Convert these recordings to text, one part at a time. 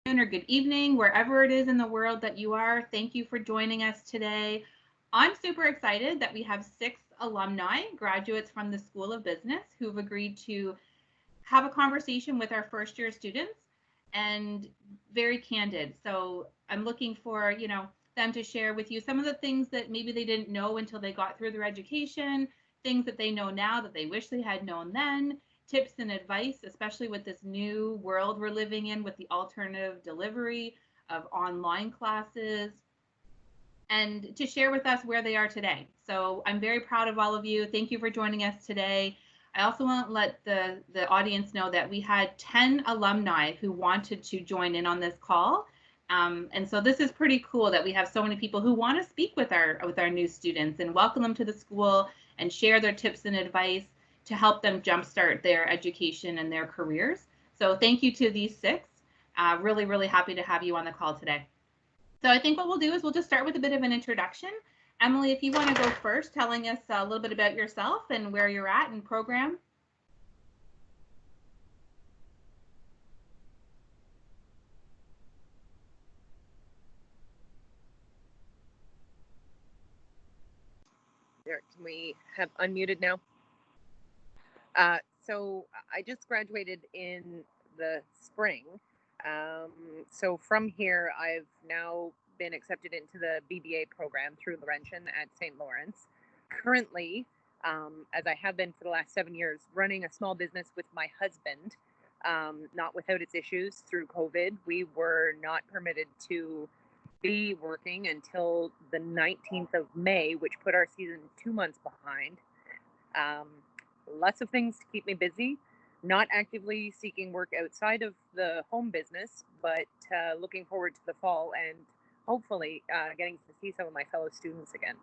or good evening, wherever it is in the world that you are. Thank you for joining us today. I'm super excited that we have 6 alumni, graduates from the School of Business, who've agreed to have a conversation with our first year students and very candid. So I'm looking for, them to share with you some of the things that maybe they didn't know until they got through their education, things that they know now that they wish they had known then, tips and advice, especially with this new world we're living in with the alternative delivery of online classes, and to share with us where they are today. So I'm very proud of all of you. Thank you for joining us today. I also want to let the audience know that we had 10 alumni who wanted to join in on this call. And so this is pretty cool that we have so many people who want to speak with our new students and welcome them to the school and share their tips and advice to help them jumpstart their education and their careers. So thank you to these 6. Really, really happy to have you on the call today. So I think what we'll do is we'll just start with a bit of an introduction. Emily, if you want to go first, telling us a little bit about yourself and where you're at in program. There, can we have unmuted now? So I just graduated in the spring. So from here, I've now been accepted into the BBA program through Laurentian at St. Lawrence. Currently, as I have been for the last 7 years, running a small business with my husband, not without its issues through COVID. We were not permitted to be working until the 19th of May, which put our season 2 months behind. Lots of things to keep me busy, not actively seeking work outside of the home business, but looking forward to the fall and hopefully getting to see some of my fellow students again.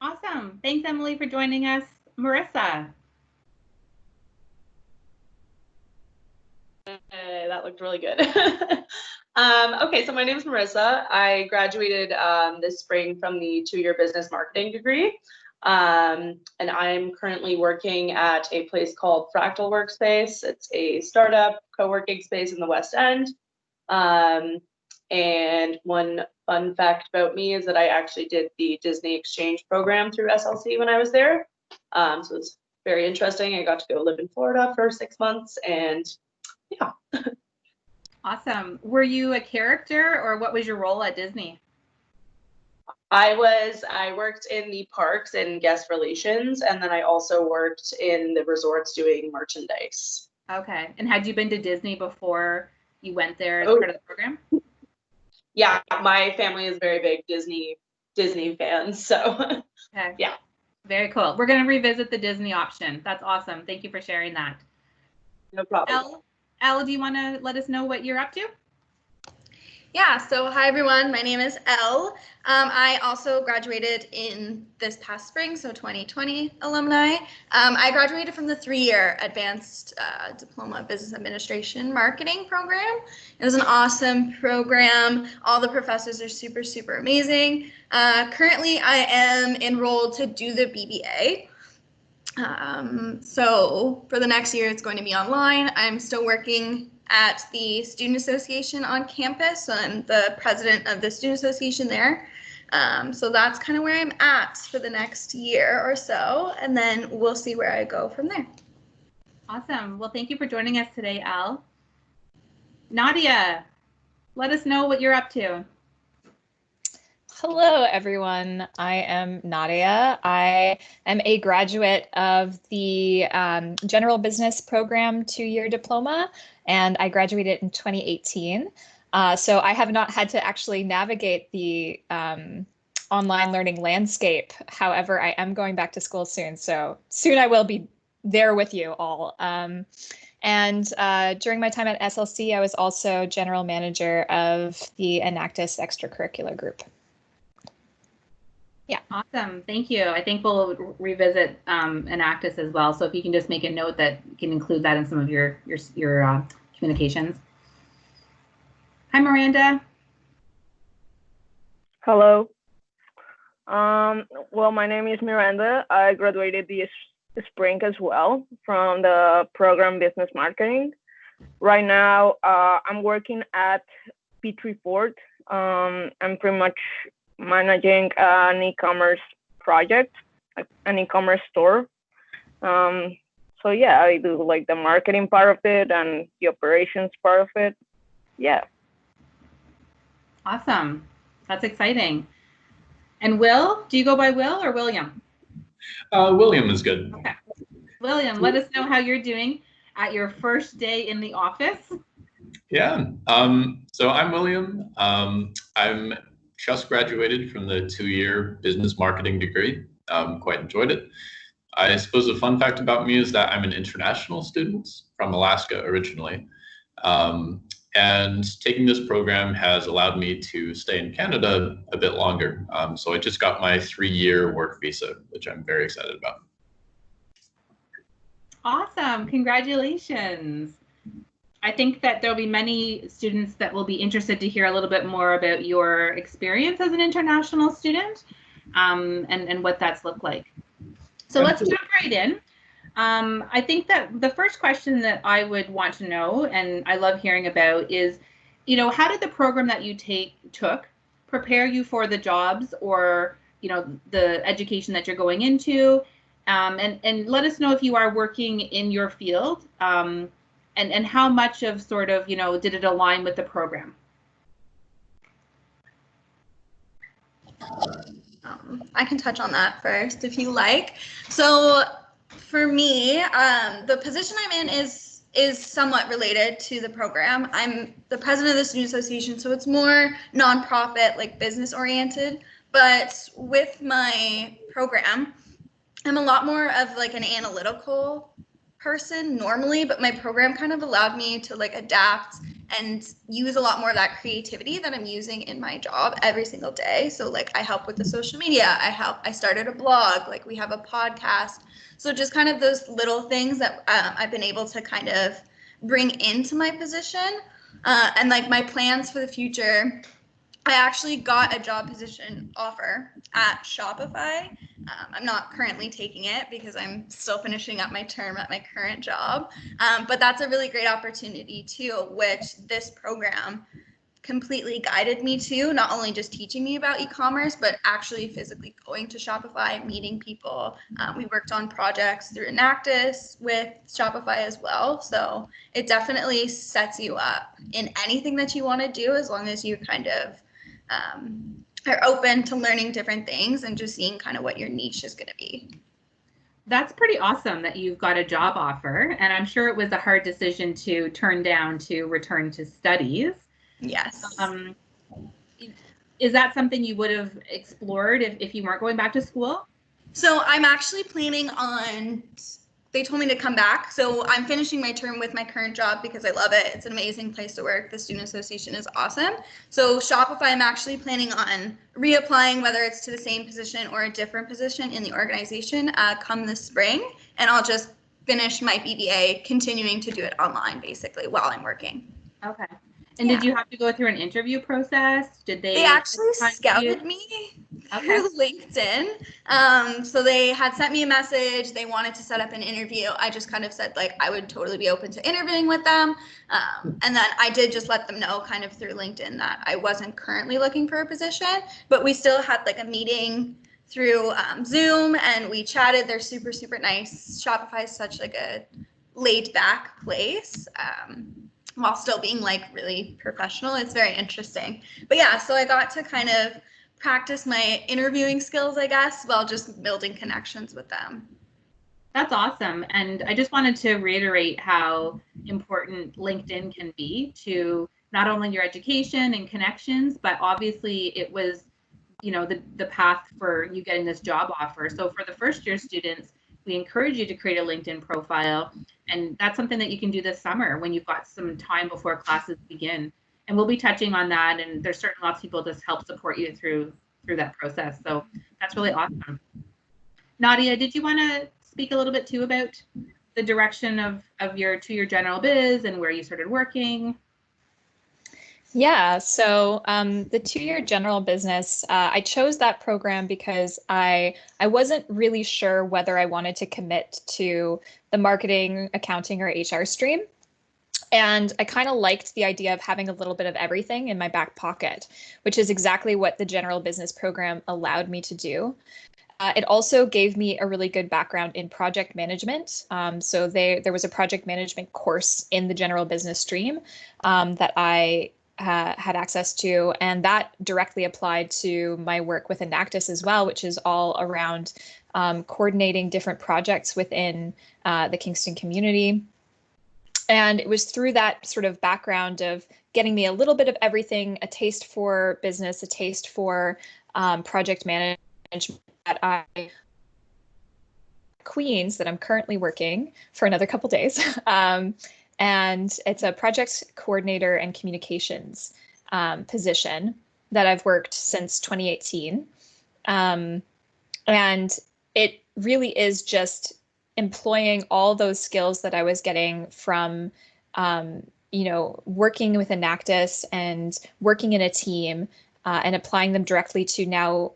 Awesome. Thanks, Emily, for joining us. Marissa. That looked really good. Okay, so my name is Marissa. I graduated this spring from the 2-year business marketing degree. And I'm currently working at a place called Fractal Workspace. It's a startup co-working space in the West End. And one fun fact about me is that I actually did the Disney exchange program through SLC when I was there. So it's very interesting. I got to go live in Florida for 6 months, and yeah. Awesome. Were you a character, or what was your role at Disney? I worked in the parks and guest relations, and then I also worked in the resorts doing merchandise. Okay. And had you been to Disney before you went there as part of the program? Yeah, my family is very big Disney fans, so okay. Yeah. Very cool. We're going to revisit the Disney option. That's awesome. Thank you for sharing that. No problem. Elle, do you want to let us know what you're up to? Yeah, so hi everyone, my name is Elle. I also graduated in this past spring, so 2020 alumni. I graduated from the 3-year Advanced Diploma of Business Administration Marketing program. It was an awesome program. All the professors are super, super amazing. Currently, I am enrolled to do the BBA. So for the next year, it's going to be online. I'm still working at the Student Association on campus. So I'm the president of the Student Association there. So that's kind of where I'm at for the next year or so, and then we'll see where I go from there. Awesome. Well, thank you for joining us today, Elle. Nadia, let us know what you're up to. Hello, everyone. I am Nadia. I am a graduate of the General Business Program 2-year diploma, and I graduated in 2018. So I have not had to actually navigate the online learning landscape. However, I am going back to school soon. So soon I will be there with you all. And during my time at SLC, I was also general manager of the Enactus extracurricular group. Yeah. Awesome. Thank you. I think we'll revisit Enactus as well. So if you can just make a note that you can include that in some of your communications. Hi, Miranda. Hello. Well, my name is Miranda. I graduated this spring as well from the program Business Marketing. Right now, I'm working at Petrie Ford. I'm pretty much managing an e-commerce project, an e-commerce store. So yeah, I do like the marketing part of it and the operations part of it. Yeah. Awesome. That's exciting. And Will, do you go by Will or William? William is good. Okay. William, let us know how you're doing at your first day in the office. Yeah. So I'm William. I'm just graduated from the 2-year business marketing degree. Quite enjoyed it. I suppose a fun fact about me is that I'm an international student from Alaska originally. And taking this program has allowed me to stay in Canada a bit longer. So I just got my 3-year work visa, which I'm very excited about. Awesome. Congratulations. I think that there'll be many students that will be interested to hear a little bit more about your experience as an international student, and what that's looked like. So let's jump right in. I think that the first question that I would want to know, and I love hearing about, is, how did the program that you took prepare you for the jobs or, the education that you're going into? And let us know if you are working in your field, and how much of sort of, did it align with the program? I can touch on that first if you like. So for me, the position I'm in is somewhat related to the program. I'm the president of the Student Association, so it's more nonprofit, like business oriented. But with my program, I'm a lot more of like an analytical person normally, but my program kind of allowed me to like adapt and use a lot more of that creativity that I'm using in my job every single day. So like I help with the social media, I started a blog, like we have a podcast. So just kind of those little things that I've been able to kind of bring into my position, and like my plans for the future. I actually got a job position offer at Shopify. I'm not currently taking it because I'm still finishing up my term at my current job. But that's a really great opportunity too, which this program completely guided me to, not only just teaching me about e-commerce, but actually physically going to Shopify, meeting people. We worked on projects through Enactus with Shopify as well. So it definitely sets you up in anything that you want to do, as long as you kind of are open to learning different things and just seeing kind of what your niche is going to be. That's pretty awesome that you've got a job offer, and I'm sure it was a hard decision to turn down to return to studies. Yes. Is that something you would have explored if you weren't going back to school? So I'm actually planning on, they told me to come back. So I'm finishing my term with my current job because I love it. It's an amazing place to work. The Student Association is awesome. So Shopify, I'm actually planning on reapplying, whether it's to the same position or a different position in the organization, come this spring. And I'll just finish my BBA, continuing to do it online basically while I'm working. Okay. And did you have to go through an interview process? Did they actually scouted me through LinkedIn. So they had sent me a message. They wanted to set up an interview. I just kind of said like I would totally be open to interviewing with them. And then I did just let them know kind of through LinkedIn that I wasn't currently looking for a position, but we still had like a meeting through Zoom and we chatted. They're super, super nice. Shopify is such like a laid back place. While still being like really professional. It's very interesting. But yeah, so I got to kind of practice my interviewing skills, I guess, while just building connections with them. That's awesome. And I just wanted to reiterate how important LinkedIn can be to not only your education and connections, but obviously it was, the path for you getting this job offer. So for the first year students, we encourage you to create a LinkedIn profile. And that's something that you can do this summer when you've got some time before classes begin. And we'll be touching on that. And there's certainly lots of people to help support you through that process. So that's really awesome. Nadia, did you want to speak a little bit too about the direction of your 2-year general biz and where you started working? Yeah, so the 2-year general business, I chose that program because I wasn't really sure whether I wanted to commit to the marketing, accounting, or HR stream. And I kind of liked the idea of having a little bit of everything in my back pocket, which is exactly what the general business program allowed me to do. It also gave me a really good background in project management. So there was a project management course in the general business stream that I had access to, and that directly applied to my work with Enactus as well, which is all around coordinating different projects within the Kingston community. And it was through that sort of background of getting me a little bit of everything, a taste for business, a taste for project management, that I Queens that I'm currently working for another couple days. And it's a project coordinator and communications position that I've worked since 2018. And it really is just employing all those skills that I was getting from, working with Enactus and working in a team, and applying them directly to now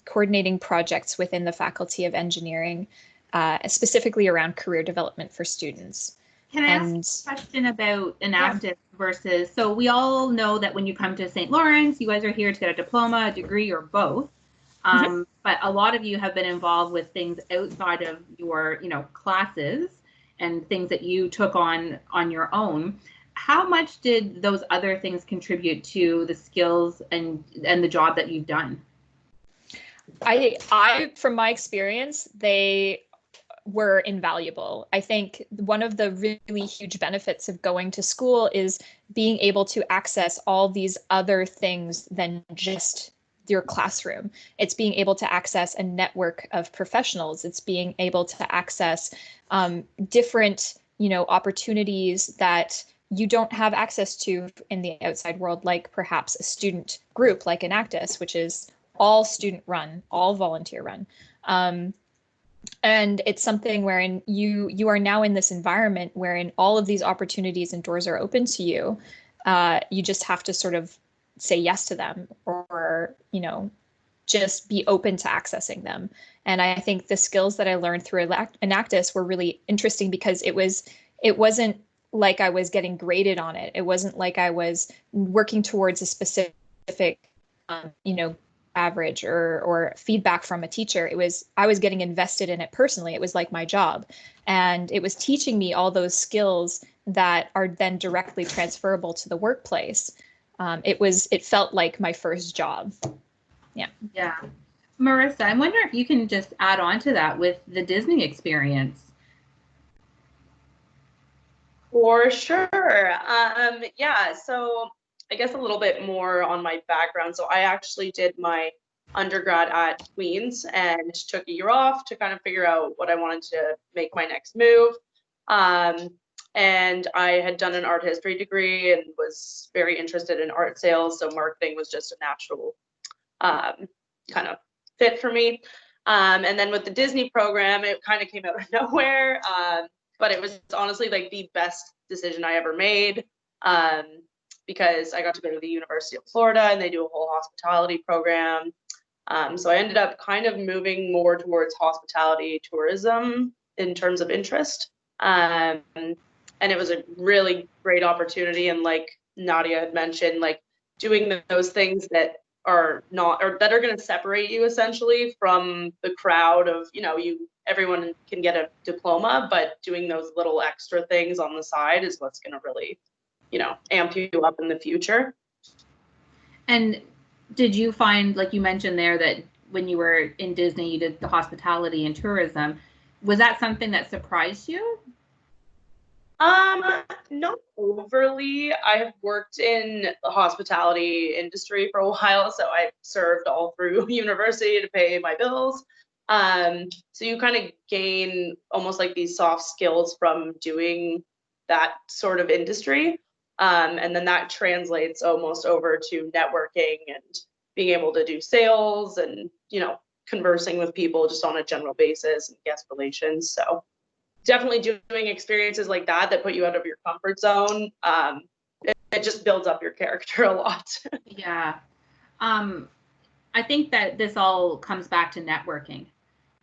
coordinating projects within the Faculty of Engineering, specifically around career development for students. Can I ask a question about Enactus versus, so we all know that when you come to St. Lawrence, you guys are here to get a diploma, a degree, or both. But a lot of you have been involved with things outside of your, classes and things that you took on your own. How much did those other things contribute to the skills and the job that you've done? I from my experience, they were invaluable. I think one of the really huge benefits of going to school is being able to access all these other things than just your classroom. It's being able to access a network of professionals. It's being able to access different, opportunities that you don't have access to in the outside world, like perhaps a student group like Enactus, which is all student run, all volunteer run. And it's something wherein you are now in this environment wherein all of these opportunities and doors are open to you. You just have to sort of say yes to them, or, just be open to accessing them. And I think the skills that I learned through Enactus were really interesting because it wasn't like I was getting graded on it. It wasn't like I was working towards a specific, average or feedback from a teacher. I was getting invested in it personally. It was like my job. And it was teaching me all those skills that are then directly transferable to the workplace. It felt like my first job. Yeah. Yeah. Marissa, I wonder if you can just add on to that with the Disney experience. For sure. So I guess a little bit more on my background. So I actually did my undergrad at Queens and took a year off to kind of figure out what I wanted to make my next move. And I had done an art history degree and was very interested in art sales. So marketing was just a natural kind of fit for me. And then with the Disney program, it kind of came out of nowhere. But it was honestly like the best decision I ever made, because I got to go to the University of Florida and they do a whole hospitality program. So I ended up kind of moving more towards hospitality tourism in terms of interest. And it was a really great opportunity. And like Nadia had mentioned, like doing those things that are not, or that are going to separate you essentially from the crowd of, everyone can get a diploma, but doing those little extra things on the side is what's going to really, amp you up in the future. And did you find, like you mentioned there, that when you were in Disney, you did the hospitality and tourism. Was that something that surprised you? Not overly. I have worked in the hospitality industry for a while, so I served all through university to pay my bills. So you kind of gain almost like these soft skills from doing that sort of industry. And then that translates almost over to networking and being able to do sales and, conversing with people just on a general basis and guest relations. So definitely doing experiences like that put you out of your comfort zone it just builds up your character a lot. Yeah. I think that this all comes back to networking.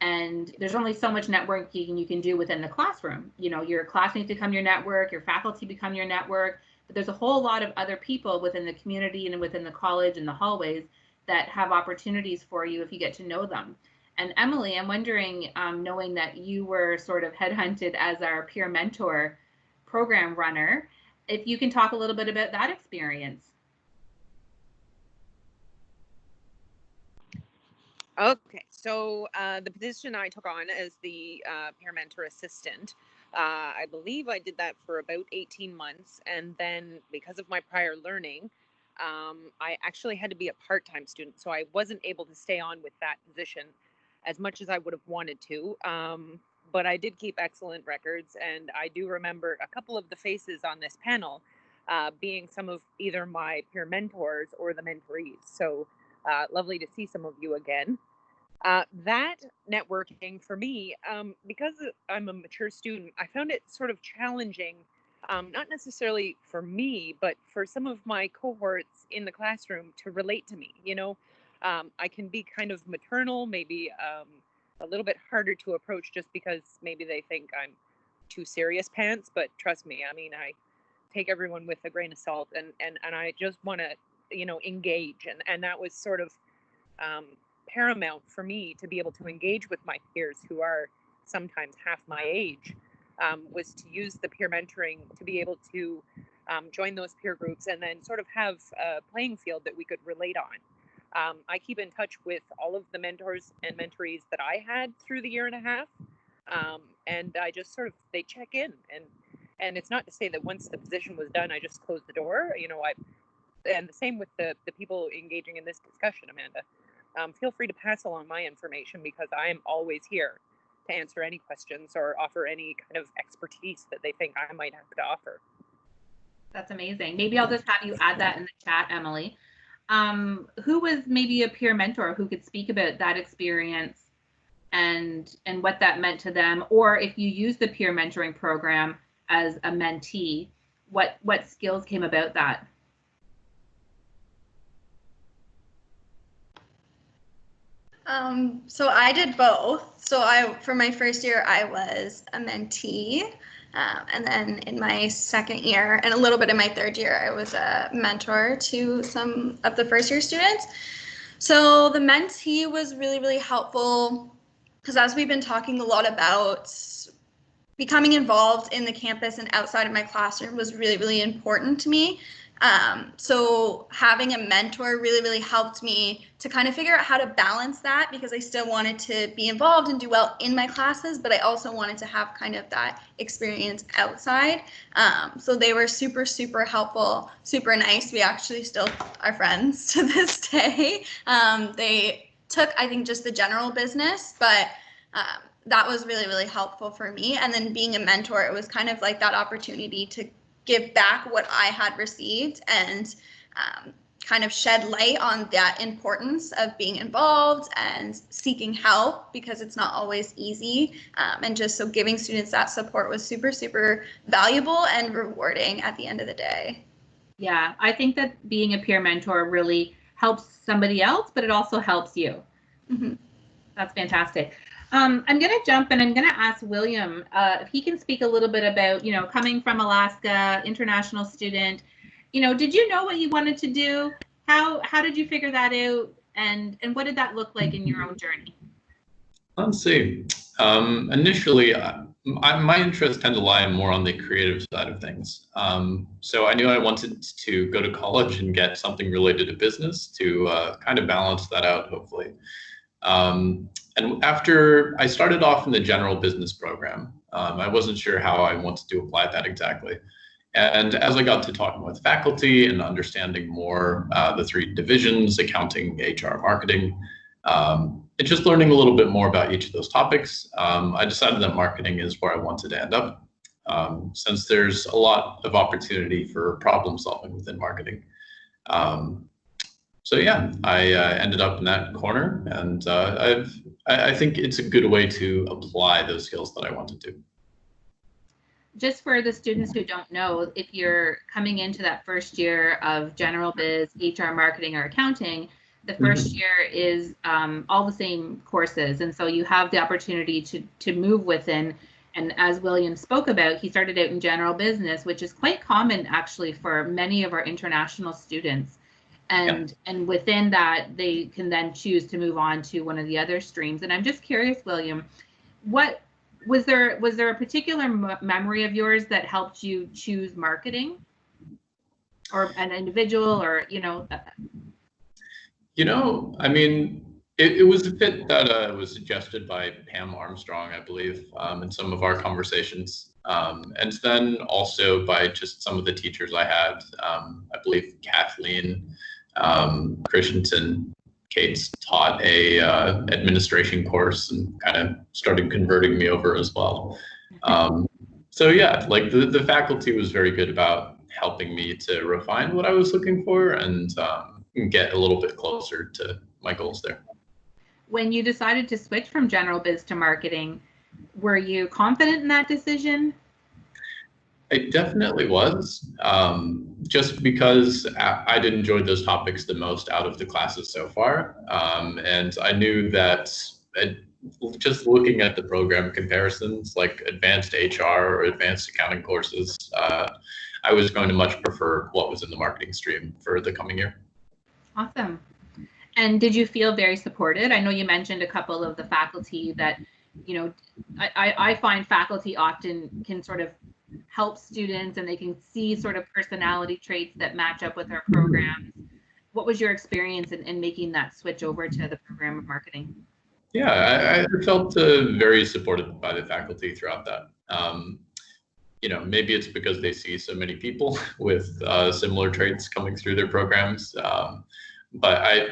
And there's only so much networking you can do within the classroom. You know, your classmates become your network, your faculty become your network, but there's a whole lot of other people within the community and within the college and the hallways that have opportunities for you if you get to know them. And Emily, I'm wondering, knowing that you were sort of headhunted as our peer mentor program runner, if you can talk a little bit about that experience. Okay, so the position I took on as the peer mentor assistant, I believe I did that for about 18 months. And then because of my prior learning, I actually had to be a part-time student. So I wasn't able to stay on with that position as much as I would have wanted to. But I did keep excellent records. And I do remember a couple of the faces on this panel being some of either my peer mentors or the mentorees. So lovely to see some of you again. That networking for me, because I'm a mature student, I found it sort of challenging, not necessarily for me, but for some of my cohorts in the classroom to relate to me. You know, I can be kind of maternal, maybe a little bit harder to approach just because maybe they think I'm too serious pants. But trust me, I mean, I take everyone with a grain of salt, and I just want to, you know, engage, and that was sort of paramount for me to be able to engage with my peers who are sometimes half my age, was to use the peer mentoring to be able to join those peer groups and then sort of have a playing field that we could relate on. I keep in touch with all of the mentors and mentorees that I had through the year and a half, and I just sort of, they check in, and it's not to say that once the position was done I just closed the door. You know, and the same with the people engaging in this discussion, Amanda. Feel free to pass along my information because I am always here to answer any questions or offer any kind of expertise that they think I might have to offer. That's amazing. Maybe I'll just have you add that in the chat, Emily. Who was maybe a peer mentor who could speak about that experience and what that meant to them? Or if you use the peer mentoring program as a mentee, what skills came about that? So I did both. So for my first year, I was a mentee. And then in my second year and a little bit in my third year, I was a mentor to some of the first year students. So the mentee was really, really helpful because as we've been talking a lot about, becoming involved in the campus and outside of my classroom was really, really important to me. So having a mentor really, really helped me to kind of figure out how to balance that because I still wanted to be involved and do well in my classes, but I also wanted to have kind of that experience outside. So they were super, super helpful, super nice. We actually still are friends to this day. They took, I think, just the general business, but that was really, really helpful for me. And then being a mentor, it was kind of like that opportunity to give back what I had received and kind of shed light on that importance of being involved and seeking help because it's not always easy. And just so giving students that support was super, super valuable and rewarding at the end of the day. Yeah, I think that being a peer mentor really helps somebody else, but it also helps you. Mm-hmm. That's fantastic. I'm going to jump and I'm going to ask William if he can speak a little bit about, you know, coming from Alaska, international student, you know, did you know what you wanted to do? How did you figure that out? And what did that look like in your own journey? Let's see. Initially, my interests tend to lie more on the creative side of things. So I knew I wanted to go to college and get something related to business to kind of balance that out, hopefully. And after I started off in the general business program, I wasn't sure how I wanted to apply that exactly. And as I got to talking with faculty and understanding more the three divisions, accounting, HR, marketing, and just learning a little bit more about each of those topics, I decided that marketing is where I wanted to end up, since there's a lot of opportunity for problem solving within marketing. So yeah, I ended up in that corner, and I think it's a good way to apply those skills that I wanted to. just for the students who don't know, if you're coming into that first year of general biz, HR, marketing, or accounting, the first year is all the same courses. And so you have the opportunity to move within. And as William spoke about, he started out in general business, which is quite common actually for many of our international students. And within that, they can then choose to move on to one of the other streams. And I'm just curious, William, what was there a particular memory of yours that helped you choose marketing, or an individual, or I mean, it was a fit that was suggested by Pam Armstrong, I believe, in some of our conversations. And then also by just some of the teachers I had. I believe Kathleen Christensen Cates taught a administration course and kind of started converting me over as well. So yeah, like the faculty was very good about helping me to refine what I was looking for and get a little bit closer to my goals there. When you decided to switch from general biz to marketing, were you confident in that decision? It definitely was, just because I'd enjoyed those topics the most out of the classes so far. And I knew that just looking at the program comparisons, like advanced HR or advanced accounting courses, I was going to much prefer what was in the marketing stream for the coming year. Awesome. And did you feel very supported? I know you mentioned a couple of the faculty that, I find faculty often can sort of help students, and they can see sort of personality traits that match up with our programs. What was your experience in making that switch over to the program of marketing? Yeah, I felt very supported by the faculty throughout that. Maybe it's because they see so many people with similar traits coming through their programs. But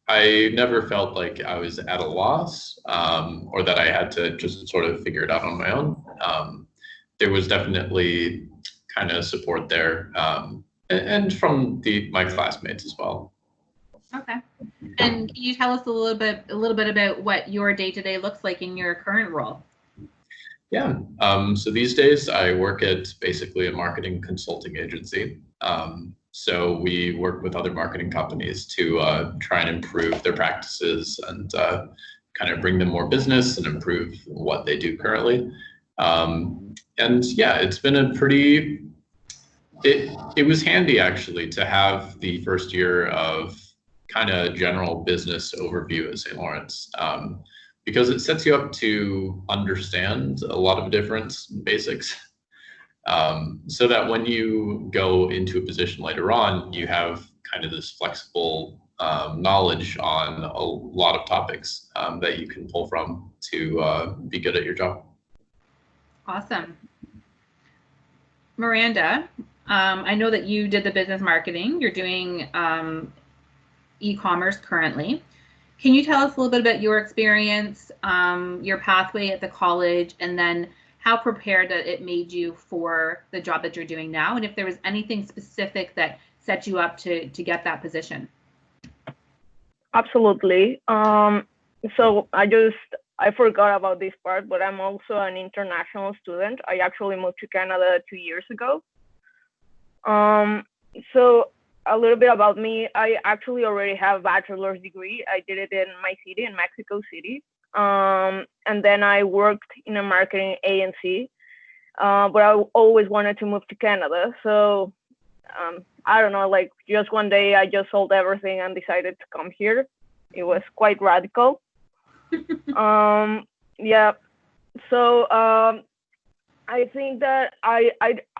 I never felt like I was at a loss, or that I had to just sort of figure it out on my own. There was definitely kind of support there, and from my classmates as well. Okay. And can you tell us a little bit about what your day-to-day looks like in your current role? Yeah. So these days I work at basically a marketing consulting agency. So we work with other marketing companies to try and improve their practices and kind of bring them more business and improve what they do currently. And yeah, it's been it was handy actually to have the first year of kind of general business overview at St. Lawrence, because it sets you up to understand a lot of different basics, so that when you go into a position later on, you have kind of this flexible knowledge on a lot of topics that you can pull from to be good at your job. Awesome. Miranda, I know that you did the business marketing. You're doing e-commerce currently. Can you tell us a little bit about your experience, your pathway at the college, and then how prepared that it made you for the job that you're doing now, and if there was anything specific that set you up to get that position? Absolutely. So I forgot about this part, but I'm also an international student. I actually moved to Canada 2 years ago. So a little bit about me. I actually already have a bachelor's degree. I did it in my city, in Mexico City. And then I worked in a marketing agency, but I always wanted to move to Canada. So I don't know, like just one day I just sold everything and decided to come here. It was quite radical. Yeah. So I think that I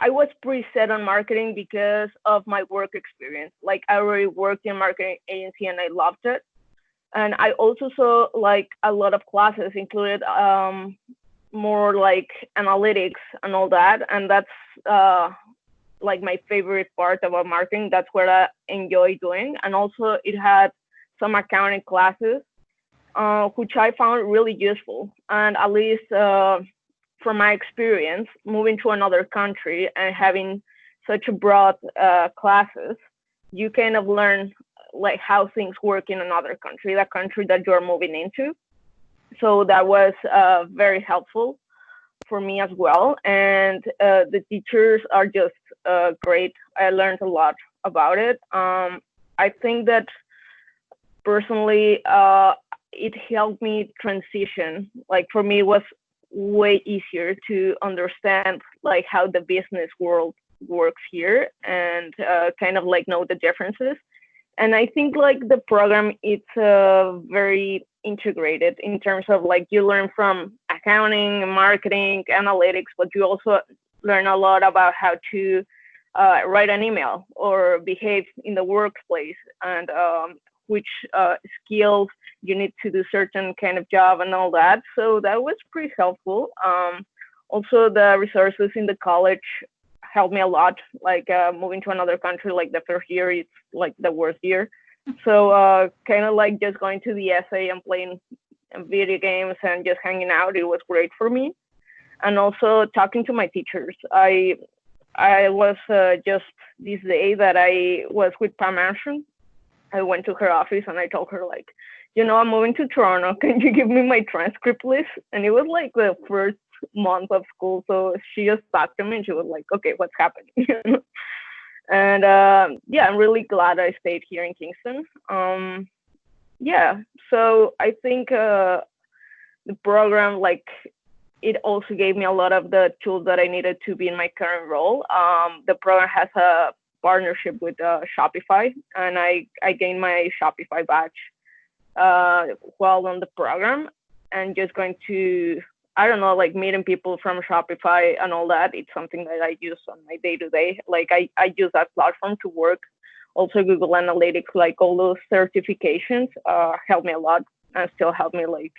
was pretty set on marketing because of my work experience. Like I already worked in a marketing agency and I loved it. And I also saw like a lot of classes included more like analytics and all that. And that's like my favorite part about marketing. That's what I enjoy doing. And also it had some accounting classes, which I found really useful. And at least from my experience, moving to another country and having such a broad classes, you kind of learn like how things work in another country, the country that you're moving into. So that was very helpful for me as well. And the teachers are just great. I learned a lot about it. I think that personally, it helped me transition. Like for me, it was way easier to understand like how the business world works here and kind of like know the differences. And I think like the program, it's very integrated in terms of like you learn from accounting, marketing, analytics, but you also learn a lot about how to write an email or behave in the workplace, and which skills you need to do certain kind of job and all that. So that was pretty helpful. Also, the resources in the college helped me a lot. Like moving to another country, like the first year, it's like the worst year. So kind of like just going to the essay and playing video games and just hanging out, it was great for me. And also talking to my teachers. I was just this day that I was with Pam Anderson. I went to her office and I told her like, I'm moving to Toronto. Can you give me my transcript list? And it was like the first month of school, so she just talked to me and she was like, okay, what's happening? And yeah, I'm really glad I stayed here in Kingston. Yeah, so I think the program, like, it also gave me a lot of the tools that I needed to be in my current role. The program has a partnership with Shopify, and I gained my Shopify badge while on the program, and just going to, I don't know, like meeting people from Shopify and all that. It's something that I use on my day-to-day. Like I use that platform to work. Also Google Analytics, like all those certifications help me a lot and still help me like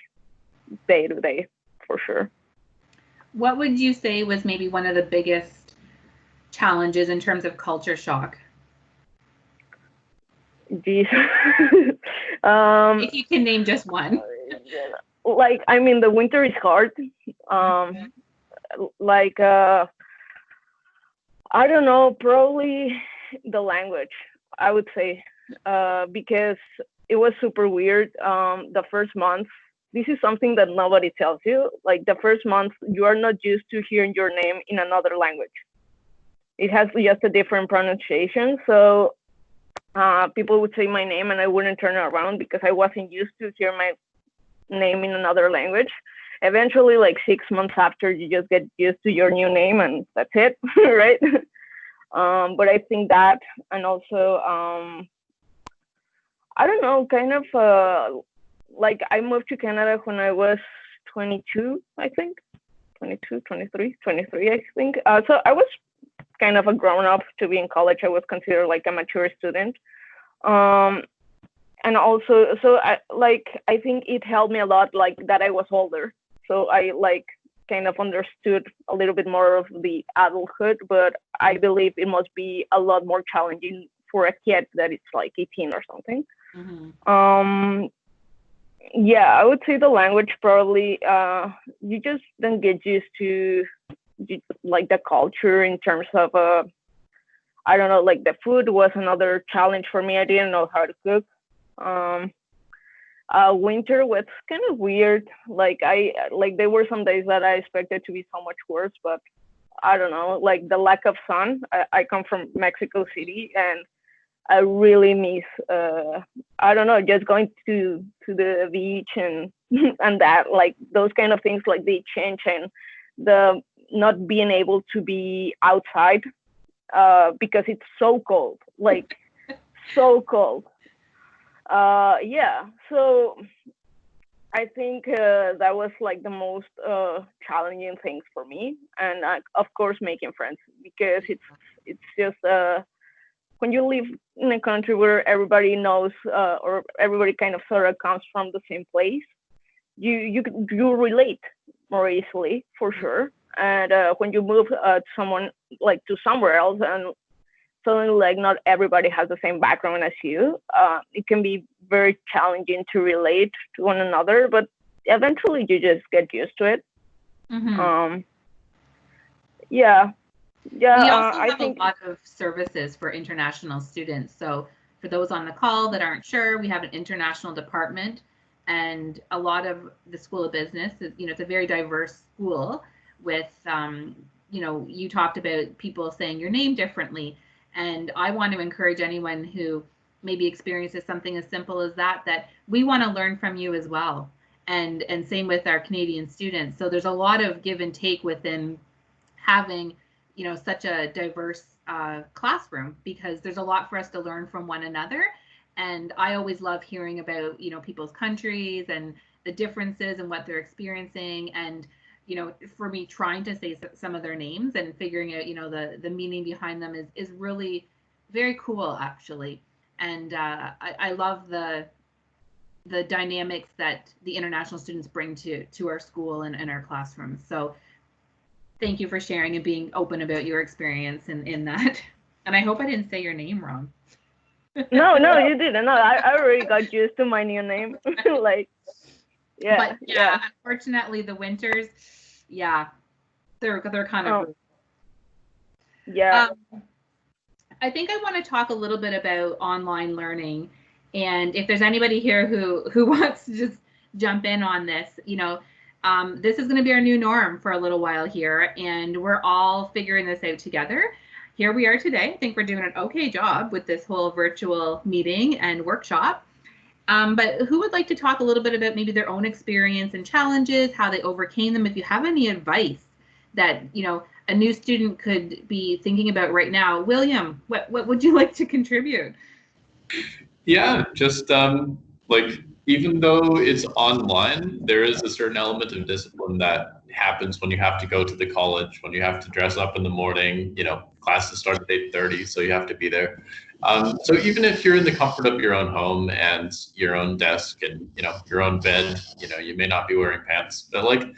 day-to-day for sure. What would you say was maybe one of the biggest challenges in terms of culture shock? Geez. If you can name just one. Like, I mean, the winter is hard. Like, I don't know, probably the language, I would say, because it was super weird. The first month, this is something that nobody tells you. Like the first month, you are not used to hearing your name in another language. It has just a different pronunciation. So people would say my name and I wouldn't turn around because I wasn't used to hear my name in another language. Eventually, like 6 months after, you just get used to your new name and that's it, right? But I think that, and also, I don't know, kind of like I moved to Canada when I was 22, I think, 23, I think. So I was kind of a grown up to be in college. I was considered like a mature student. And also, so I think it helped me a lot, like that I was older. So I like kind of understood a little bit more of the adulthood, but I believe it must be a lot more challenging for a kid that it's like 18 or something. Mm-hmm. Yeah, I would say the language probably, you just don't get used to like the culture in terms of, I don't know, like the food was another challenge for me. I didn't know how to cook. Winter was kind of weird. Like there were some days that I expected to be so much worse, but I don't know, like the lack of sun. I come from Mexico City and I really miss, I don't know, just going to the beach and and that, like those kind of things, like the change and the not being able to be outside because it's so cold, like so cold. Yeah, so I think that was like the most challenging things for me, and of course making friends, because it's just when you live in a country where everybody knows or everybody kind of sort of comes from the same place, you relate more easily for sure. And when you move someone like to somewhere else and suddenly like not everybody has the same background as you, it can be very challenging to relate to one another, but eventually you just get used to it. Mm-hmm. Yeah. We also have a lot of services for international students. So for those on the call that aren't sure, we have an international department, and a lot of the School of Business is, it's a very diverse school. with, you talked about people saying your name differently. And I want to encourage anyone who maybe experiences something as simple as that we want to learn from you as well. And same with our Canadian students. So there's a lot of give and take within having, such a diverse classroom, because there's a lot for us to learn from one another. And I always love hearing about, people's countries and the differences and what they're experiencing. And, for me, trying to say some of their names and figuring out, the meaning behind them is really very cool, actually. And I love the dynamics that the international students bring to our school and our classrooms. So thank you for sharing and being open about your experience in that. And I hope I didn't say your name wrong. No, you didn't. No, I already got used to my new name. Like, yeah. But yeah, unfortunately, the winters, they're kind of. Yeah. I think I want to talk a little bit about online learning, and if there's anybody here who wants to just jump in on this, this is going to be our new norm for a little while here, and we're all figuring this out together. Here we are today. I think we're doing an okay job with this whole virtual meeting and workshop. But who would like to talk a little bit about maybe their own experience and challenges, how they overcame them? If you have any advice that, a new student could be thinking about right now. William, what would you like to contribute? Yeah, just even though it's online, there is a certain element of discipline that happens when you have to go to the college, when you have to dress up in the morning, classes start at 8:30, so you have to be there. So even if you're in the comfort of your own home and your own desk and, your own bed, you may not be wearing pants, but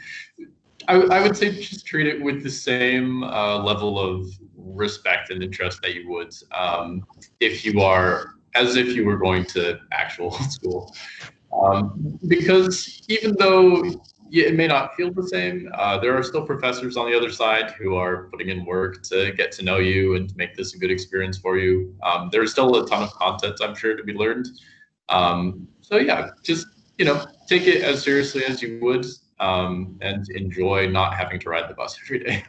I would say just treat it with the same level of respect and interest that you would as if you were going to actual school. Because even though it may not feel the same, there are still professors on the other side who are putting in work to get to know you and to make this a good experience for you. There's still a ton of content, I'm sure, to be learned. So yeah, just, take it as seriously as you would, and enjoy not having to ride the bus every day.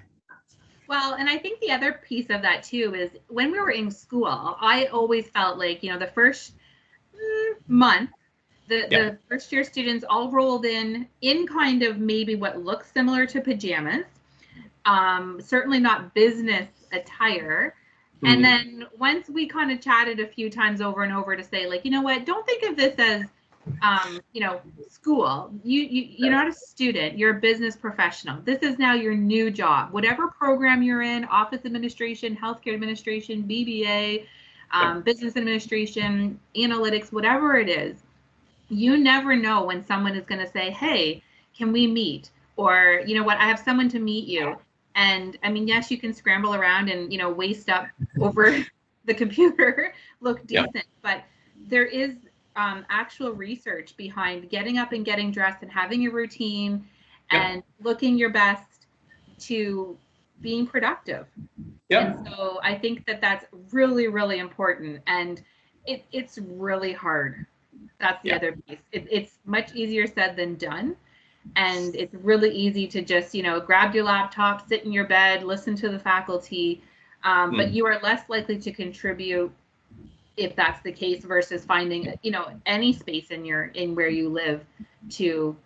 Well, and I think the other piece of that too is when we were in school, I always felt like, the first month, the first year students all rolled in kind of maybe what looks similar to pajamas, certainly not business attire. Mm-hmm. And then once we kind of chatted a few times over and over to say, like, don't think of this as school. You're not a student, you're a business professional. This is now your new job. Whatever program you're in, office administration, healthcare administration, BBA, business administration, analytics, whatever it is, you never know when someone is going to say, hey, can we meet? Or, I have someone to meet you. And I mean, yes, you can scramble around and, waste up over the computer, look decent, but there is actual research behind getting up and getting dressed and having a routine and looking your best to being productive. And so I think that that's really, really important. And it's really hard. That's the other piece. It's much easier said than done. And it's really easy to just, grab your laptop, sit in your bed, listen to the faculty. But you are less likely to contribute if that's the case versus finding, any space in where you live to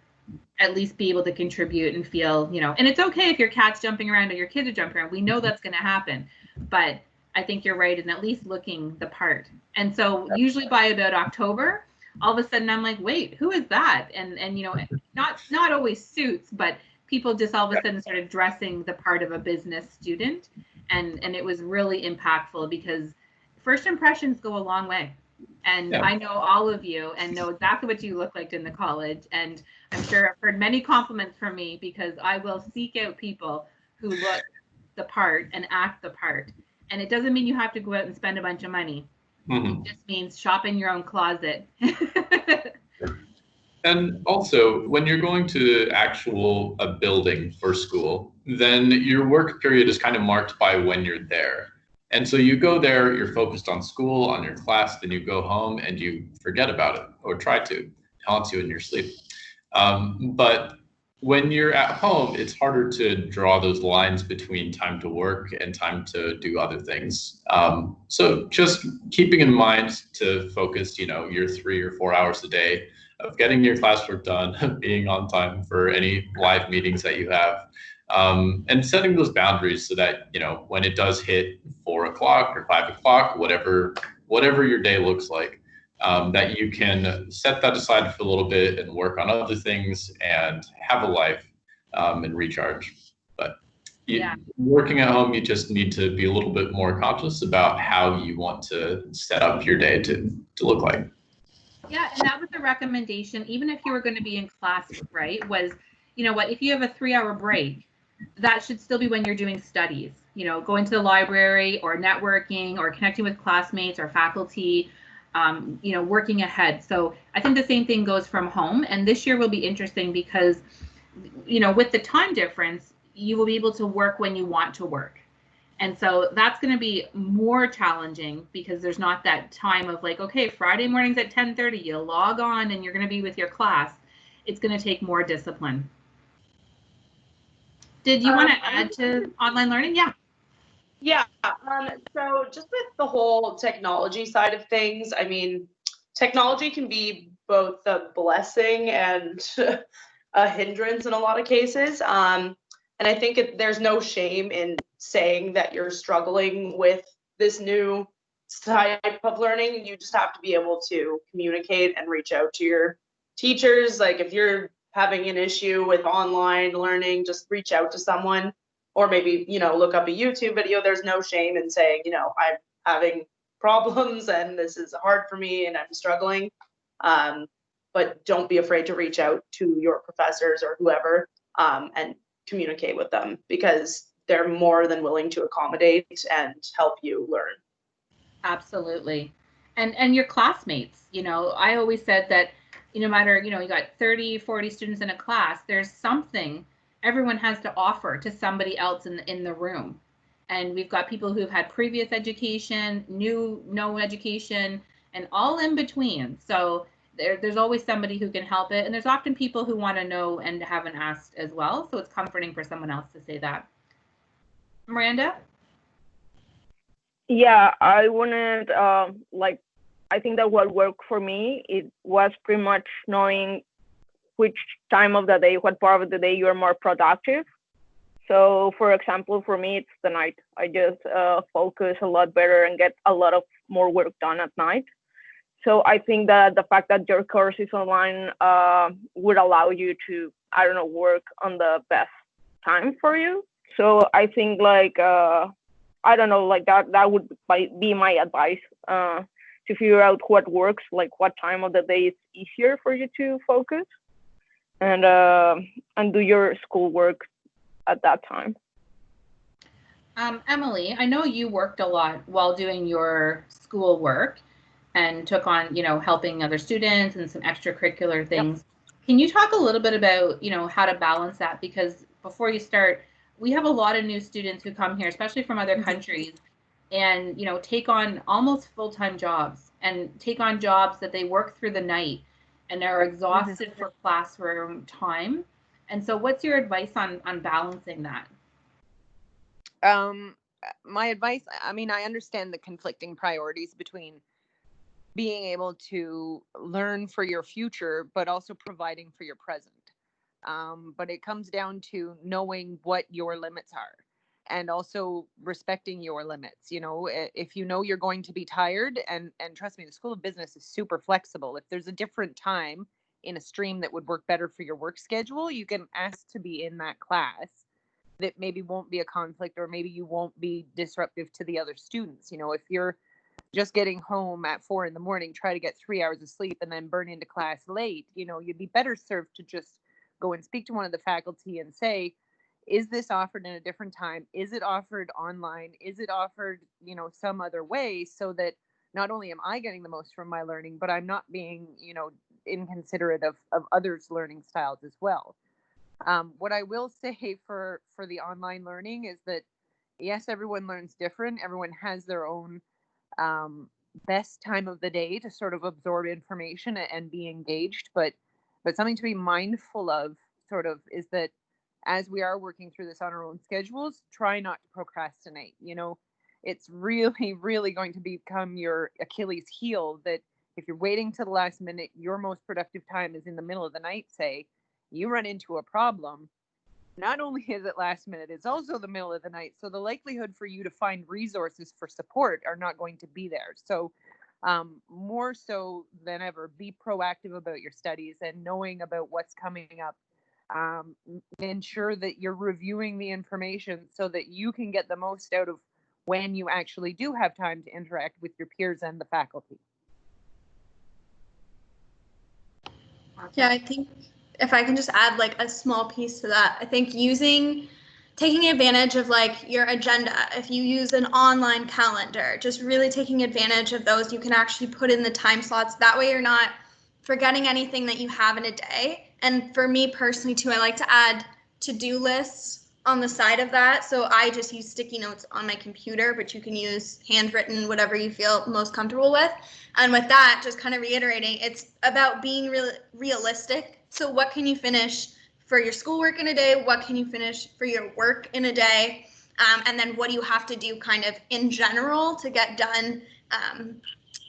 at least be able to contribute and feel, and it's okay if your cat's jumping around or your kids are jumping around. We know that's going to happen, but I think you're right in at least looking the part. And so usually by about October, all of a sudden I'm like, wait, who is that? And not always suits, but people just all of a sudden started dressing the part of a business student. And it was really impactful because first impressions go a long way. And I know all of you and know exactly what you look like in the college. And I'm sure I've heard many compliments from me because I will seek out people who look the part and act the part. And it doesn't mean you have to go out and spend a bunch of money. It just means shop in your own closet. And also, when you're going to a building for school, then your work period is kind of marked by when you're there. And so you go there, you're focused on school, on your class, then you go home and you forget about it or try to. It haunts you in your sleep. But when you're at home, it's harder to draw those lines between time to work and time to do other things. So just keeping in mind to focus, your 3 or 4 hours a day of getting your classwork done, being on time for any live meetings that you have, and setting those boundaries so that, when it does hit 4 o'clock or 5 o'clock, whatever your day looks like, that you can set that aside for a little bit and work on other things and have a life, and recharge. But working at home, you just need to be a little bit more conscious about how you want to set up your day to look like. Yeah, and that was a recommendation, even if you were going to be in class, right? Was, if you have a 3-hour break, that should still be when you're doing studies, going to the library or networking or connecting with classmates or faculty, working ahead. So I think the same thing goes from home. And this year will be interesting because, with the time difference, you will be able to work when you want to work. And so that's going to be more challenging because there's not that time of like, okay, Friday mornings at 10:30, you log on and you're going to be with your class. It's going to take more discipline. Did you want to add to online learning? Yeah. Yeah. So just with the whole technology side of things, I mean, technology can be both a blessing and a hindrance in a lot of cases. And I think there's no shame in saying that you're struggling with this new type of learning. You just have to be able to communicate and reach out to your teachers. Like if you're having an issue with online learning, just reach out to someone, or maybe, look up a YouTube video. There's no shame in saying, I'm having problems and this is hard for me and I'm struggling. But don't be afraid to reach out to your professors or whoever, and communicate with them, because they're more than willing to accommodate and help you learn. Absolutely. And your classmates, I always said that no matter, you got 30, 40 students in a class, there's something everyone has to offer to somebody else in the room. And we've got people who've had previous education, no education, and all in between. So there's always somebody who can help it. And there's often people who want to know and haven't asked as well. So it's comforting for someone else to say that. Miranda? Yeah, I wanted, I think that what worked for me, it was pretty much knowing which time of the day, what part of the day you're more productive. So, for example, for me, it's the night. I just focus a lot better and get a lot of more work done at night. So I think that the fact that your course is online would allow you to, work on the best time for you. So I think that would be my advice, to figure out what works, like what time of the day is easier for you to focus and do your schoolwork at that time. Emily, I know you worked a lot while doing your schoolwork and took on, helping other students and some extracurricular things. Yep. Can you talk a little bit about, how to balance that? Because before you start, we have a lot of new students who come here, especially from other countries, and, take on almost full-time jobs and take on jobs that they work through the night and are exhausted for classroom time. And so what's your advice on balancing that? My advice, I mean, I understand the conflicting priorities between being able to learn for your future, but also providing for your present. But it comes down to knowing what your limits are and also respecting your limits. If you're going to be tired, and trust me, the School of Business is super flexible. If there's a different time in a stream that would work better for your work schedule, you can ask to be in that class. That maybe won't be a conflict, or maybe you won't be disruptive to the other students. If you're just getting home at 4 a.m, try to get 3 hours of sleep and then burn into class late, you'd be better served to just go and speak to one of the faculty and say, is this offered in a different time? Is it offered online? Is it offered, some other way, so that not only am I getting the most from my learning, but I'm not being, inconsiderate of others' learning styles as well. What I will say for the online learning is that, yes, everyone learns different. Everyone has their own best time of the day to sort of absorb information and be engaged, but something to be mindful of sort of is that as we are working through this on our own schedules, try not to procrastinate. You know, it's really, really going to become your Achilles heel that if you're waiting to the last minute, your most productive time is in the middle of the night, say, you run into a problem. Not only is it last minute, it's also the middle of the night. So the likelihood for you to find resources for support are not going to be there. So more so than ever, be proactive about your studies and knowing about what's coming up. Ensure that you're reviewing the information so that you can get the most out of when you actually do have time to interact with your peers and the faculty. Yeah, I think if I can just add like a small piece to that, I think taking advantage of like your agenda, if you use an online calendar, just really taking advantage of those, you can actually put in the time slots. That way you're not forgetting anything that you have in a day. And for me personally too, I like to add to-do lists on the side of that. So I just use sticky notes on my computer, but you can use handwritten, whatever you feel most comfortable with. And with that, just kind of reiterating, it's about being realistic. So what can you finish for your schoolwork in a day? What can you finish for your work in a day? And then what do you have to do kind of in general to get done,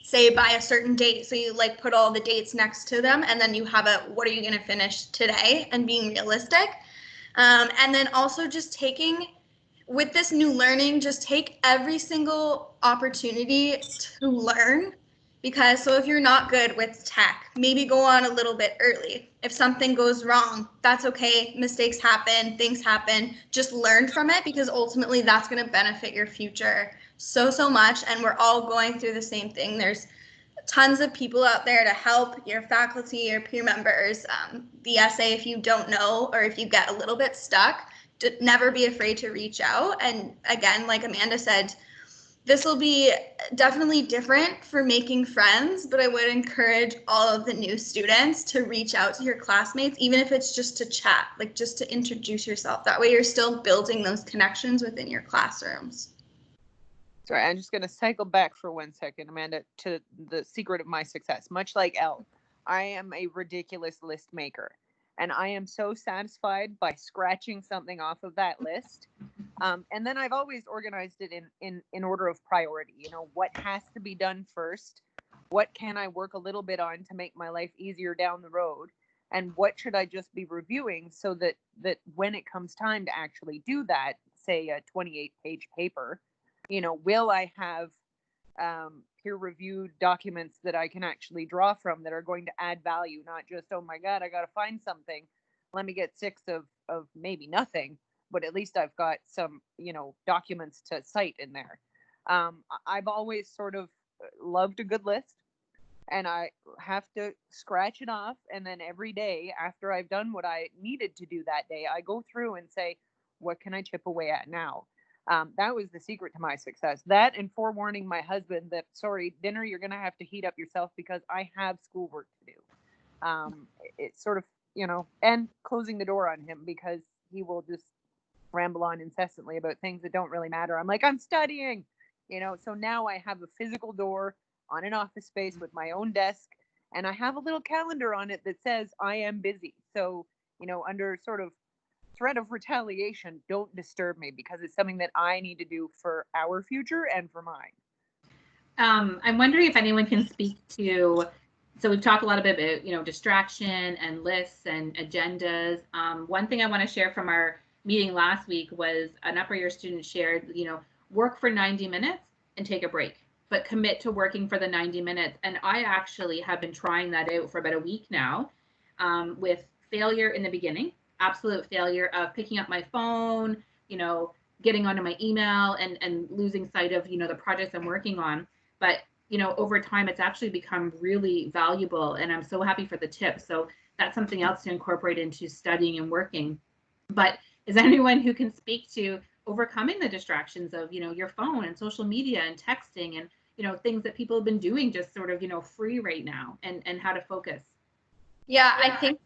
say by a certain date? So you like put all the dates next to them, and then you have what are you going to finish today, and being realistic. And then also just with this new learning, just take every single opportunity to learn. Because so if you're not good with tech, maybe go on a little bit early. If something goes wrong, that's okay. Mistakes happen, things happen. Just learn from it, because ultimately that's going to benefit your future so much. And we're all going through the same thing. There's tons of people out there to help your faculty, your peer members. The essay, if you don't know, or if you get a little bit stuck, never be afraid to reach out. And again, like Amanda said, this will be definitely different for making friends, but I would encourage all of the new students to reach out to your classmates, even if it's just to chat, like just to introduce yourself. That way you're still building those connections within your classrooms. Sorry, I'm just going to cycle back for 1 second, Amanda, to the secret of my success. Much like Elle, I am a ridiculous list maker, and I am so satisfied by scratching something off of that list. And then I've always organized it in order of priority. You know, what has to be done first? What can I work a little bit on to make my life easier down the road? And what should I just be reviewing so that when it comes time to actually do that, say a 28-page paper, you know, will I have peer-reviewed documents that I can actually draw from that are going to add value, not just, oh my God, I got to find something. Let me get 6 of maybe nothing, but at least I've got some, you know, documents to cite in there. I've always sort of loved a good list, and I have to scratch it off. And then every day after I've done what I needed to do that day, I go through and say, what can I chip away at now? That was the secret to my success. That, and forewarning my husband that, sorry, dinner, you're going to have to heat up yourself because I have schoolwork to do. It's sort of, you know, and closing the door on him because he will just ramble on incessantly about things that don't really matter. I'm like, I'm studying, you know. So now I have a physical door on an office space with my own desk, and I have a little calendar on it that says I am busy. So, you know, under sort of threat of retaliation, don't disturb me, because it's something that I need to do for our future and for mine. I'm wondering if anyone can speak to, so we've talked a lot about, you know, distraction and lists and agendas. One thing I want to share from our meeting last week was an upper year student shared, you know, work for 90 minutes and take a break, but commit to working for the 90 minutes. And I actually have been trying that out for about a week now, with failure in the beginning, absolute failure of picking up my phone, you know, getting onto my email and losing sight of, you know, the projects I'm working on. But, you know, over time, it's actually become really valuable, and I'm so happy for the tips. So that's something else to incorporate into studying and working. But is there anyone who can speak to overcoming the distractions of, you know, your phone and social media and texting and, you know, things that people have been doing just sort of, you know, free right now, and how to focus? Yeah, I think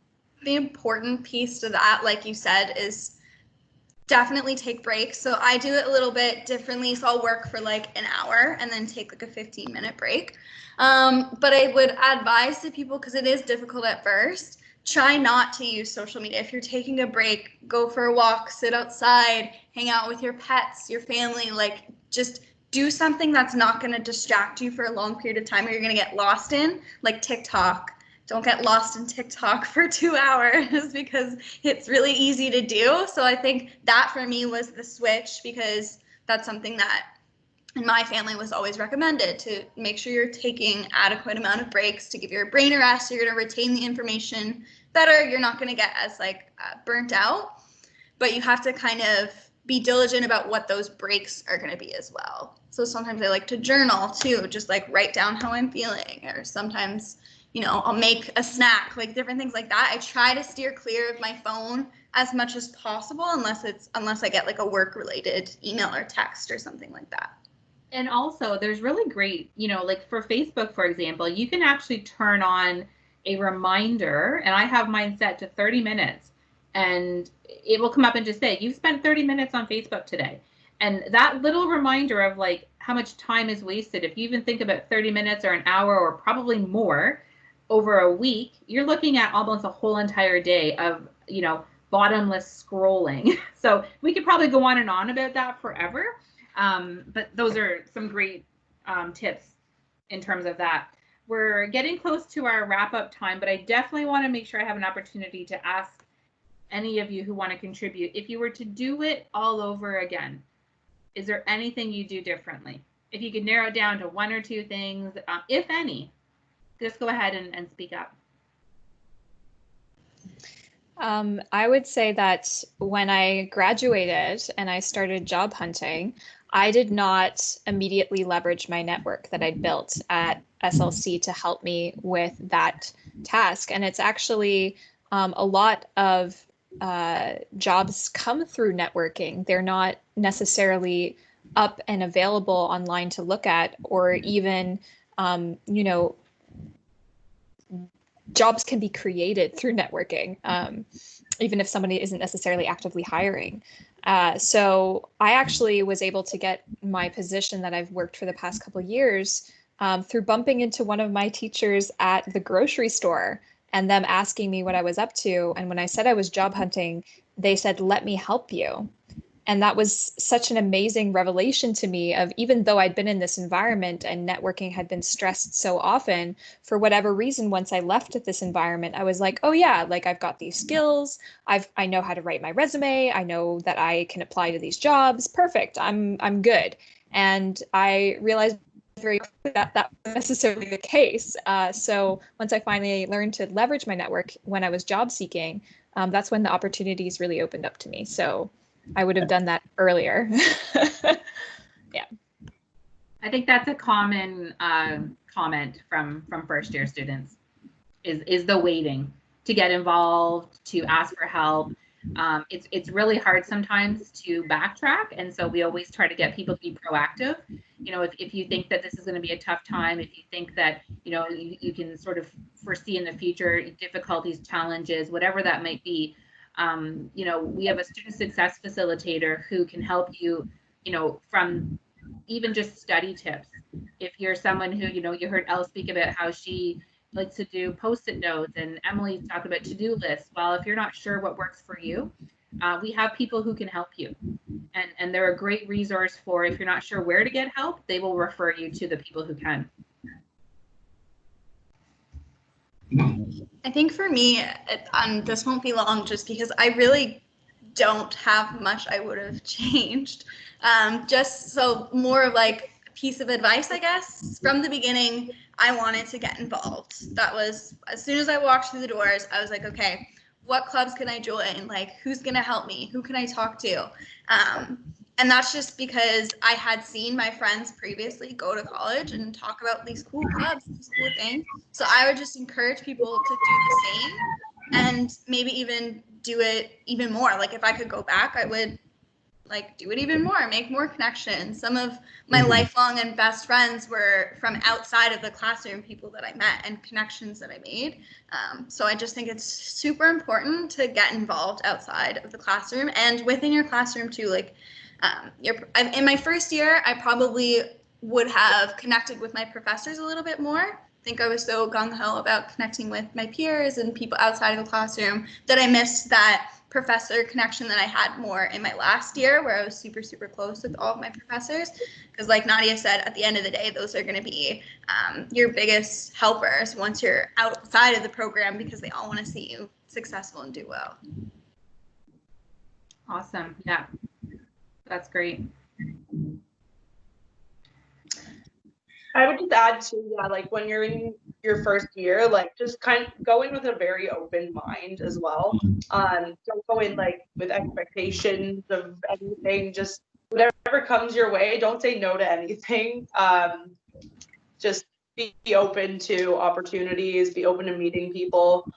the important piece to that, like you said, is definitely take breaks. So I do it a little bit differently. So I'll work for like an hour and then take like a 15-minute break. But I would advise to people, because it is difficult at first, try not to use social media. If you're taking a break, go for a walk, sit outside, hang out with your pets, your family, like just do something that's not going to distract you for a long period of time or you're going to get lost in, like TikTok. Don't get lost in TikTok for 2 hours because it's really easy to do. So I think that for me was the switch, because that's something that in my family was always recommended, to make sure you're taking adequate amount of breaks to give your brain a rest. You're going to retain the information better. You're not going to get as burnt out, but you have to kind of be diligent about what those breaks are going to be as well. So sometimes I like to journal too, just like write down how I'm feeling, or sometimes, you know, I'll make a snack, like different things like that. I try to steer clear of my phone as much as possible, unless I get like a work related email or text or something like that. And also there's really great, you know, like for Facebook, for example, you can actually turn on a reminder, and I have mine set to 30 minutes, and it will come up and just say, you've spent 30 minutes on Facebook today. And that little reminder of like how much time is wasted, if you even think about 30 minutes or an hour or probably more over a week, you're looking at almost a whole entire day of, you know, bottomless scrolling. So we could probably go on and on about that forever. But those are some great tips in terms of that. We're getting close to our wrap up time, but I definitely want to make sure I have an opportunity to ask any of you who want to contribute, if you were to do it all over again, is there anything you do differently? If you could narrow it down to one or two things, if any, just go ahead and speak up. I would say that when I graduated and I started job hunting, I did not immediately leverage my network that I'd built at SLC to help me with that task. And it's actually a lot of jobs come through networking. They're not necessarily up and available online to look at, or even, you know, jobs can be created through networking, even if somebody isn't necessarily actively hiring. So I actually was able to get my position that I've worked for the past couple of years through bumping into one of my teachers at the grocery store and them asking me what I was up to. And when I said I was job hunting, they said, let me help you. And that was such an amazing revelation to me of, even though I'd been in this environment and networking had been stressed so often, for whatever reason, once I left this environment, I was like, oh yeah, like I've got these skills. I know how to write my resume. I know that I can apply to these jobs. Perfect. I'm good. And I realized very quickly that that wasn't necessarily the case. So once I finally learned to leverage my network when I was job seeking, that's when the opportunities really opened up to me. So I would have done that earlier. Yeah. I think that's a common comment from first year students is the waiting to get involved, to ask for help. It's really hard sometimes to backtrack. And so we always try to get people to be proactive. You know, if you think that this is going to be a tough time, if you think that, you know, you can sort of foresee in the future difficulties, challenges, whatever that might be, you know, we have a student success facilitator who can help you, you know, from even just study tips. If you're someone who, you know, you heard Elle speak about how she likes to do post-it notes, and Emily talked about to-do lists. Well, if you're not sure what works for you, we have people who can help you. And they're a great resource for, if you're not sure where to get help, they will refer you to the people who can. I think for me, this won't be long, just because I really don't have much I would have changed. Just so more of like a piece of advice, I guess. From the beginning, I wanted to get involved. That was, as soon as I walked through the doors, I was like, okay, what clubs can I join? Like, who's going to help me? Who can I talk to? And that's just because I had seen my friends previously go to college and talk about these cool clubs, these cool things. So I would just encourage people to do the same, and maybe even do it even more. Like if I could go back, I would like do it even more, make more connections. Some of my lifelong and best friends were from outside of the classroom, people that I met and connections that I made. So I just think it's super important to get involved outside of the classroom and within your classroom too. Like in my first year, I probably would have connected with my professors a little bit more, think I was so gung-ho about connecting with my peers and people outside of the classroom that I missed that professor connection that I had more in my last year, where I was super, super close with all of my professors. Because like Nadia said, at the end of the day, those are going to be your biggest helpers once you're outside of the program, because they all want to see you successful and do well. Awesome. Yeah, that's great. I would just add to, yeah, like when you're in your first year, like just kind of go in with a very open mind as well. Don't go in like with expectations of anything, just whatever comes your way. Don't say no to anything. Just be open to opportunities, be open to meeting people.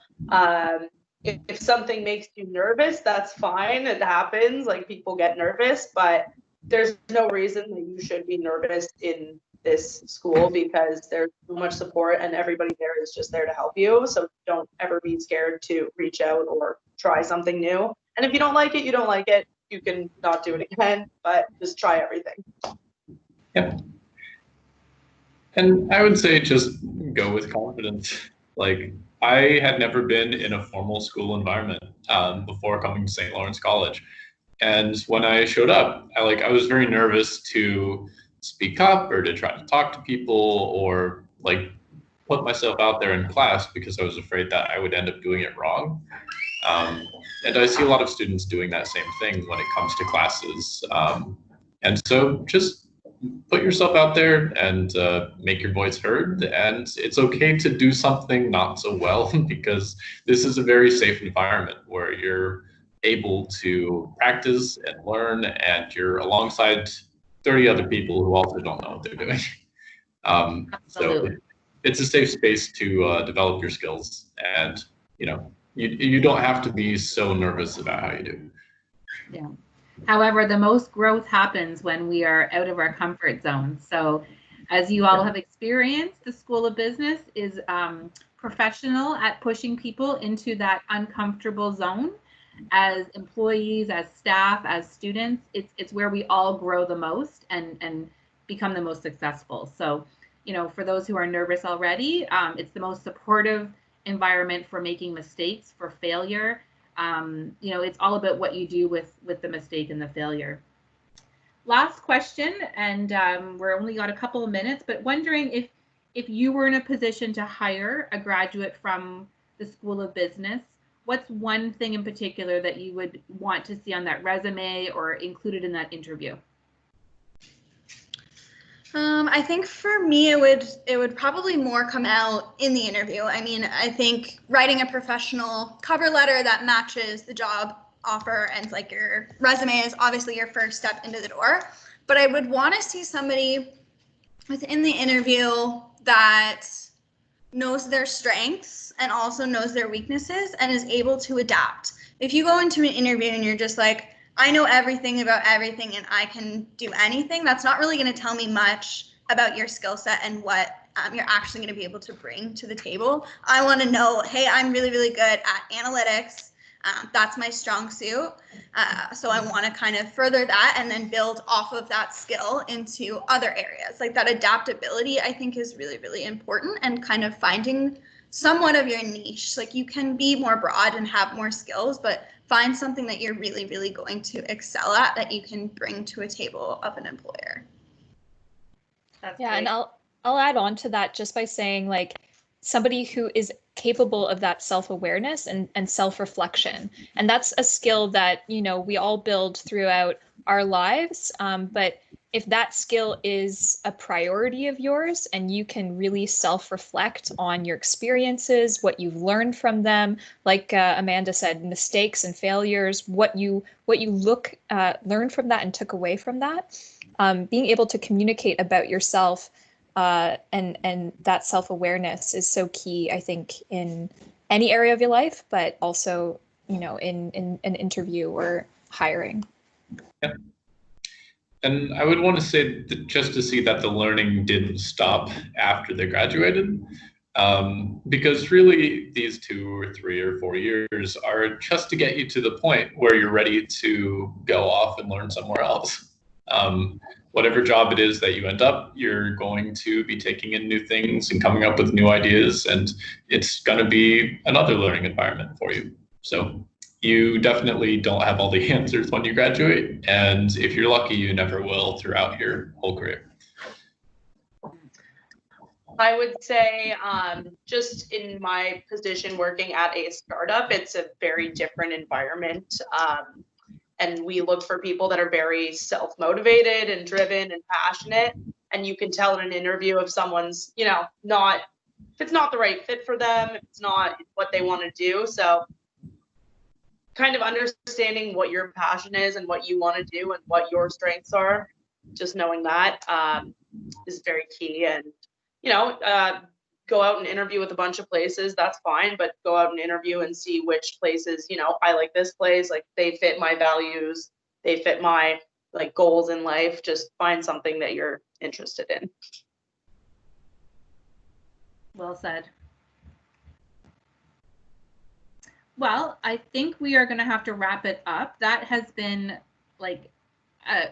If something makes you nervous, that's fine. It happens, like people get nervous, but there's no reason that you should be nervous in this school, because there's so much support and everybody there is just there to help you. So don't ever be scared to reach out or try something new. And if you don't like it, you don't like it. You can not do it again, but just try everything. Yep. And I would say just go with confidence. Like, I had never been in a formal school environment before coming to St. Lawrence College. And when I showed up, I was very nervous to speak up or to try to talk to people or like put myself out there in class, because I was afraid that I would end up doing it wrong. And I see a lot of students doing that same thing when it comes to classes. And so just put yourself out there and make your voice heard. And it's okay to do something not so well, because this is a very safe environment where you're able to practice and learn, and you're alongside 30 other people who also don't know what they're doing. So it's a safe space to develop your skills, and you don't have to be so nervous about how you do. Yeah. However, the most growth happens when we are out of our comfort zone. So as you all have experienced, the School of Business is professional at pushing people into that uncomfortable zone. As employees, as staff, as students, it's where we all grow the most and become the most successful. So, for those who are nervous already, it's the most supportive environment for making mistakes, for failure. It's all about what you do with the mistake and the failure. Last question, and we're only got a couple of minutes, but wondering if you were in a position to hire a graduate from the School of Business, what's one thing in particular that you would want to see on that resume or included in that interview? I think for me, it would probably more come out in the interview. I mean, I think writing a professional cover letter that matches the job offer and like your resume is obviously your first step into the door. But I would want to see somebody within the interview that knows their strengths and also knows their weaknesses and is able to adapt. If you go into an interview and you're just like, I know everything about everything and I can do anything, that's not really going to tell me much about your skill set and what you're actually going to be able to bring to the table. I want to know, hey, I'm really, really good at analytics. That's my strong suit. So I want to kind of further that and then build off of that skill into other areas. Like that adaptability, I think, is really, really important, and kind of finding somewhat of your niche. Like you can be more broad and have more skills, but find something that you're really, really going to excel at that you can bring to a table of an employer. That's yeah, great. and I'll add on to that just by saying, like, somebody who is capable of that self-awareness and self-reflection. And that's a skill that, we all build throughout our lives. But if that skill is a priority of yours and you can really self-reflect on your experiences, what you've learned from them, like Amanda said, mistakes and failures, what you learned from that and took away from that, being able to communicate about yourself and that self-awareness is so key, I think, in any area of your life, but also, in an interview or hiring. Yeah. And I would want to say that just to see that the learning didn't stop after they graduated, because really these 2 or 3 or 4 years are just to get you to the point where you're ready to go off and learn somewhere else. Whatever job it is that you end up, you're going to be taking in new things and coming up with new ideas, and it's going to be another learning environment for you. So you definitely don't have all the answers when you graduate, and if you're lucky, you never will throughout your whole career. I would say just in my position working at a startup, it's a very different environment. And we look for people that are very self-motivated and driven and passionate. And you can tell in an interview if someone's, if it's not the right fit for them, if it's not what they want to do. So kind of understanding what your passion is and what you want to do and what your strengths are, just knowing that is very key. And, go out and interview with a bunch of places, that's fine, but go out and interview and see which places, I like this place, like they fit my values, they fit my like goals in life. Just find something that you're interested in. Well said. Well, I think we are going to have to wrap it up. That has been like an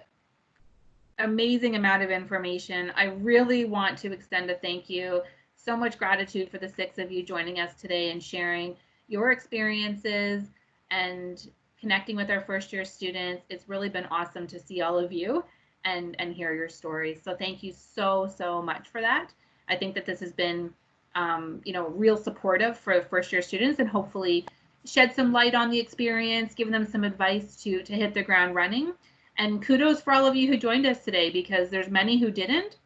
amazing amount of information. I really want to extend a thank you. So much gratitude for the 6 of you joining us today and sharing your experiences and connecting with our first year students. It's really been awesome to see all of you and hear your stories. So thank you so much for that. I think that this has been, real supportive for first year students and hopefully shed some light on the experience, give them some advice to hit the ground running. And kudos for all of you who joined us today, because there's many who didn't.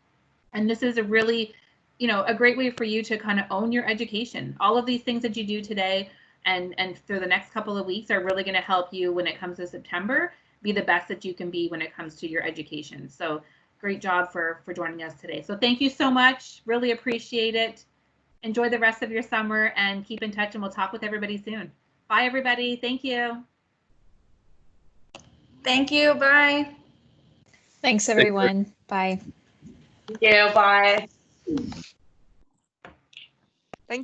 And this is a really, a great way for you to kind of own your education. All of these things that you do today and through the next couple of weeks are really going to help you when it comes to September, be the best that you can be when it comes to your education. So great job for joining us today. So thank you so much. Really appreciate it. Enjoy the rest of your summer and keep in touch, and we'll talk with everybody soon. Bye, everybody. Thank you. Thank you. Bye. Thanks, everyone. Bye. Thank you. Bye.